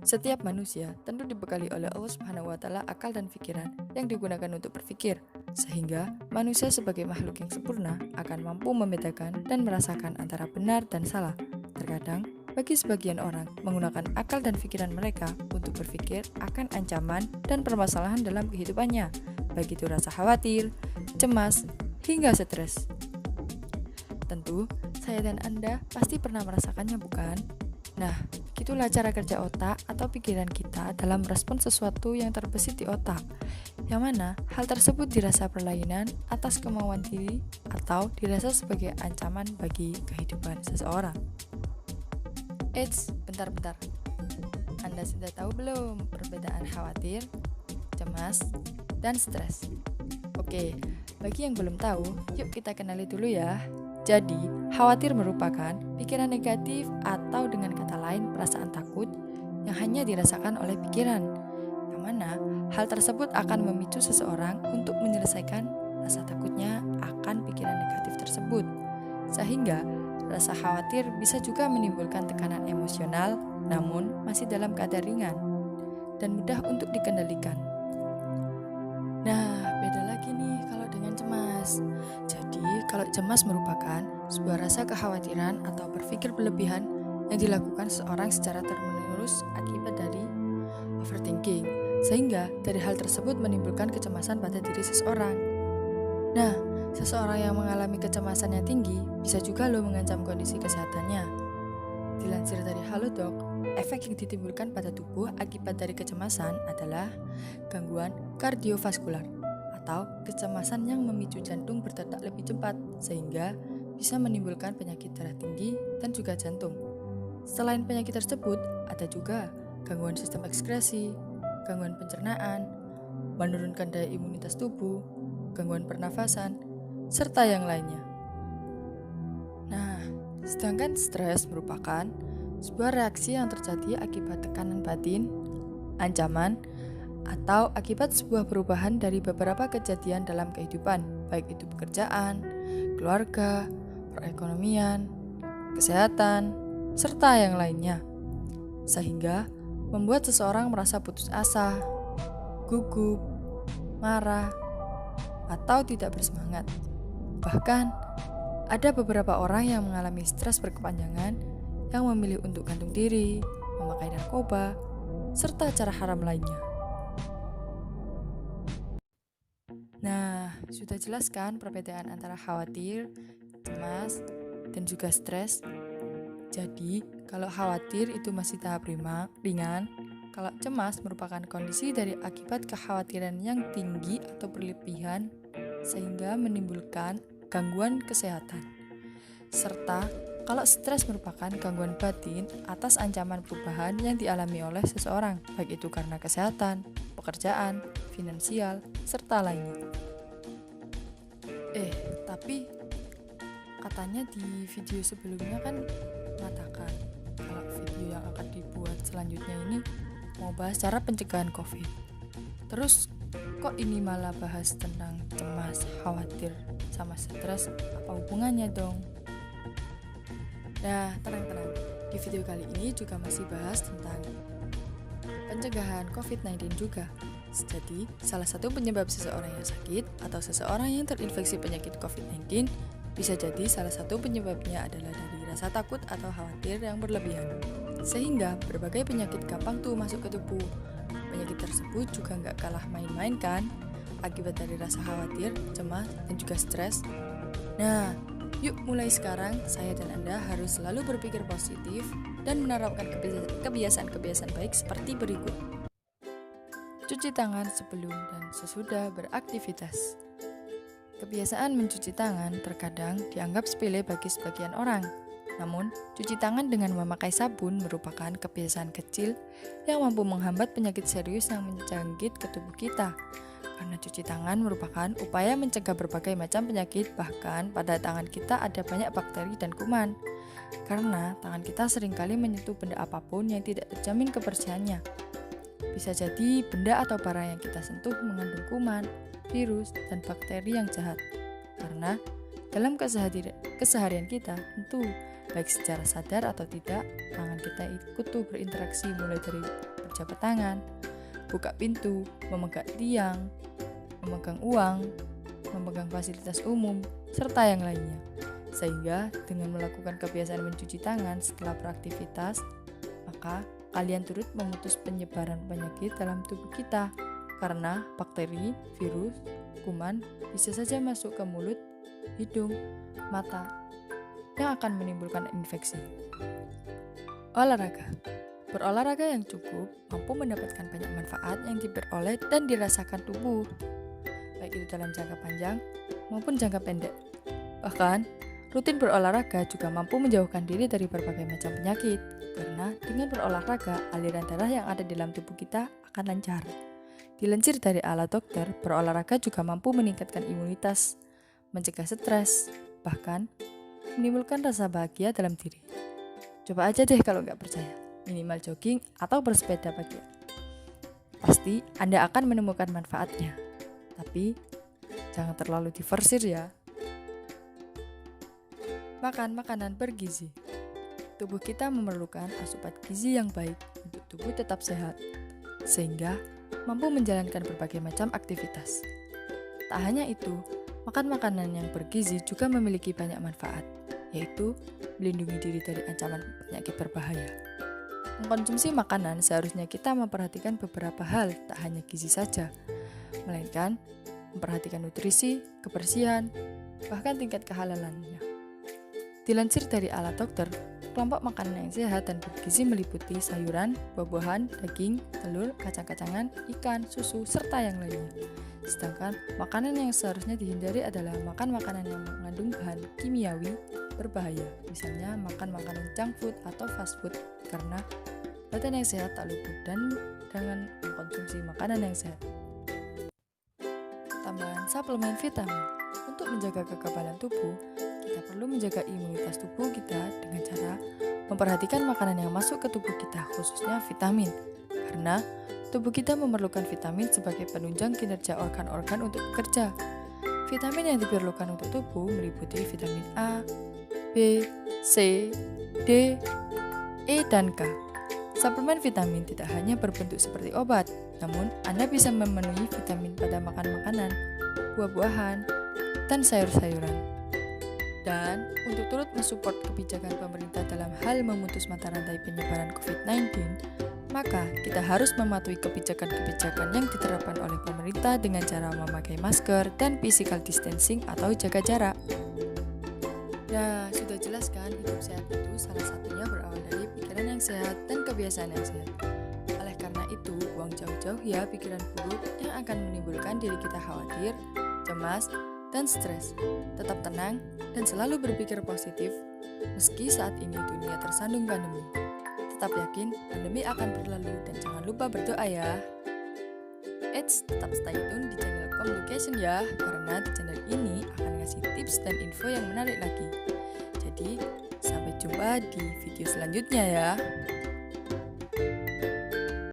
Setiap manusia tentu dibekali oleh Allah Subhanahu wa Ta'ala akal dan pikiran yang digunakan untuk berpikir, sehingga manusia sebagai makhluk yang sempurna akan mampu membedakan dan merasakan antara benar dan salah. Terkadang, bagi sebagian orang, menggunakan akal dan pikiran mereka untuk berpikir akan ancaman dan permasalahan dalam kehidupannya, baik itu rasa khawatir, cemas, hingga stres. Tentu, saya dan Anda pasti pernah merasakannya, bukan? Nah, gitulah cara kerja otak atau pikiran kita dalam merespon sesuatu yang terbesit di otak, yang mana hal tersebut dirasa perlainan atas kemauan diri atau dirasa sebagai ancaman bagi kehidupan seseorang. Eits, bentar-bentar. Anda sudah tahu belum perbedaan khawatir, cemas, dan stres? Oke, bagi yang belum tahu, yuk kita kenali dulu ya. Jadi, khawatir merupakan pikiran negatif atau dengan kata lain perasaan takut yang hanya dirasakan oleh pikiran, yang mana hal tersebut akan memicu seseorang untuk menyelesaikan rasa takutnya akan pikiran negatif tersebut. Sehingga, rasa khawatir bisa juga menimbulkan tekanan emosional, namun masih dalam keadaan ringan dan mudah untuk dikendalikan. Nah, beda lagi nih kalau dengan cemas. Jadi, kalau cemas merupakan sebuah rasa kekhawatiran atau berpikir berlebihan yang dilakukan seseorang secara terus-menerus akibat dari overthinking, sehingga dari hal tersebut menimbulkan kecemasan pada diri seseorang. Nah, seseorang yang mengalami kecemasan yang tinggi bisa juga mengancam kondisi kesehatannya. Dilansir dari Halodoc, efek yang ditimbulkan pada tubuh akibat dari kecemasan adalah gangguan kardiovaskular atau kecemasan yang memicu jantung berdetak lebih cepat sehingga bisa menimbulkan penyakit darah tinggi dan juga jantung. Selain penyakit tersebut, ada juga gangguan sistem ekskresi, gangguan pencernaan, menurunkan daya imunitas tubuh, gangguan pernafasan, serta yang lainnya. Nah, sedangkan stres merupakan sebuah reaksi yang terjadi akibat tekanan batin, ancaman, atau akibat sebuah perubahan dari beberapa kejadian dalam kehidupan, baik itu pekerjaan, keluarga, perekonomian, kesehatan, serta yang lainnya. Sehingga membuat seseorang merasa putus asa, gugup, marah, atau tidak bersemangat. Bahkan, ada beberapa orang yang mengalami stres berkepanjangan yang memilih untuk gantung diri, memakai narkoba, serta cara haram lainnya. Nah, sudah jelas kan perbedaan antara khawatir, cemas, dan juga stres? Jadi, kalau khawatir itu masih tahap ringan, kalau cemas merupakan kondisi dari akibat kekhawatiran yang tinggi atau berlebihan sehingga menimbulkan gangguan kesehatan. Serta, kalau stres merupakan gangguan batin atas ancaman perubahan yang dialami oleh seseorang, baik itu karena kesehatan, pekerjaan, finansial, serta lainnya. Tapi katanya di video sebelumnya kan mengatakan kalau video yang akan dibuat selanjutnya ini mau bahas cara pencegahan COVID. Terus kok ini malah bahas tentang cemas, khawatir, sama stres? Apa hubungannya dong? Nah, tenang-tenang. Di video kali ini juga masih bahas tentang pencegahan COVID-19 juga. Jadi, salah satu penyebab seseorang yang sakit atau seseorang yang terinfeksi penyakit COVID-19 bisa jadi salah satu penyebabnya adalah dari rasa takut atau khawatir yang berlebihan. Sehingga berbagai penyakit gampang tuh masuk ke tubuh. Penyakit tersebut juga nggak kalah main-main kan? Akibat dari rasa khawatir, cemas, dan juga stres. Nah, yuk mulai sekarang saya dan Anda harus selalu berpikir positif dan menerapkan kebiasaan-kebiasaan baik seperti berikut. Cuci tangan sebelum dan sesudah beraktivitas. Kebiasaan mencuci tangan terkadang dianggap sepele bagi sebagian orang. Namun, cuci tangan dengan memakai sabun merupakan kebiasaan kecil yang mampu menghambat penyakit serius yang menjangkit ke tubuh kita. Karena cuci tangan merupakan upaya mencegah berbagai macam penyakit, bahkan pada tangan kita ada banyak bakteri dan kuman. Karena tangan kita seringkali menyentuh benda apapun yang tidak terjamin kebersihannya. Bisa jadi benda atau barang yang kita sentuh mengandung kuman, virus, dan bakteri yang jahat. Karena dalam keseharian kita, tentu baik secara sadar atau tidak, tangan kita ikut berinteraksi mulai dari berjabat tangan, buka pintu, memegang tiang, memegang uang, memegang fasilitas umum, serta yang lainnya. Sehingga dengan melakukan kebiasaan mencuci tangan setelah beraktivitas, maka kalian turut memutus penyebaran penyakit dalam tubuh kita. Karena bakteri, virus, kuman bisa saja masuk ke mulut, hidung, mata, yang akan menimbulkan infeksi. Olahraga. Berolahraga yang cukup mampu mendapatkan banyak manfaat yang diperoleh dan dirasakan tubuh, baik itu dalam jangka panjang maupun jangka pendek. Bahkan, rutin berolahraga juga mampu menjauhkan diri dari berbagai macam penyakit, karena dengan berolahraga, aliran darah yang ada di dalam tubuh kita akan lancar. Dilansir dari alat dokter, berolahraga juga mampu meningkatkan imunitas, mencegah stres, bahkan menimbulkan rasa bahagia dalam diri. Coba aja deh kalau nggak percaya, minimal jogging atau bersepeda pagi. Pasti Anda akan menemukan manfaatnya, tapi jangan terlalu diforsir ya. Makan makanan bergizi. Tubuh kita memerlukan asupan gizi yang baik untuk tubuh tetap sehat, sehingga mampu menjalankan berbagai macam aktivitas. Tak hanya itu, makan makanan yang bergizi juga memiliki banyak manfaat, yaitu melindungi diri dari ancaman penyakit berbahaya. Mengkonsumsi makanan seharusnya kita memperhatikan beberapa hal, tak hanya gizi saja, melainkan memperhatikan nutrisi, kebersihan, bahkan tingkat kehalalannya. Dilansir dari alat dokter, kelompok makanan yang sehat dan bergizi meliputi sayuran, buah-buahan, daging, telur, kacang-kacangan, ikan, susu, serta yang lainnya. Sedangkan makanan yang seharusnya dihindari adalah makan makanan yang mengandung bahan kimiawi berbahaya, misalnya makan makanan junk food atau fast food, karena badan yang sehat tak luput dan dengan mengkonsumsi makanan yang sehat. Tambahan suplemen vitamin. Untuk menjaga kekebalan tubuh, kita perlu menjaga imunitas tubuh kita dengan cara memperhatikan makanan yang masuk ke tubuh kita, khususnya vitamin, karena tubuh kita memerlukan vitamin sebagai penunjang kinerja organ-organ untuk bekerja. Vitamin yang diperlukan untuk tubuh meliputi vitamin A, B, C, D, E, dan K. Suplemen vitamin tidak hanya berbentuk seperti obat, namun Anda bisa memenuhi vitamin pada makan makanan, buah-buahan, dan sayur-sayuran. Dan untuk turut mensupport kebijakan pemerintah dalam hal memutus mata rantai penyebaran COVID-19, maka kita harus mematuhi kebijakan-kebijakan yang diterapkan oleh pemerintah dengan cara memakai masker dan physical distancing atau jaga jarak. Nah, sudah jelas kan, hidup sehat itu salah satunya berawal dari pikiran yang sehat dan kebiasaan yang sehat. Oleh karena itu, buang jauh-jauh ya pikiran buruk yang akan menimbulkan diri kita khawatir, cemas, dan stres. Tetap tenang dan selalu berpikir positif, meski saat ini dunia tersandung pandemi. Tetap yakin pandemi akan berlalu dan jangan lupa berdoa ya. Tetap stay tune di channel Communication ya, karena di channel ini akan ngasih tips dan info yang menarik lagi. Jadi, sampai jumpa di video selanjutnya ya.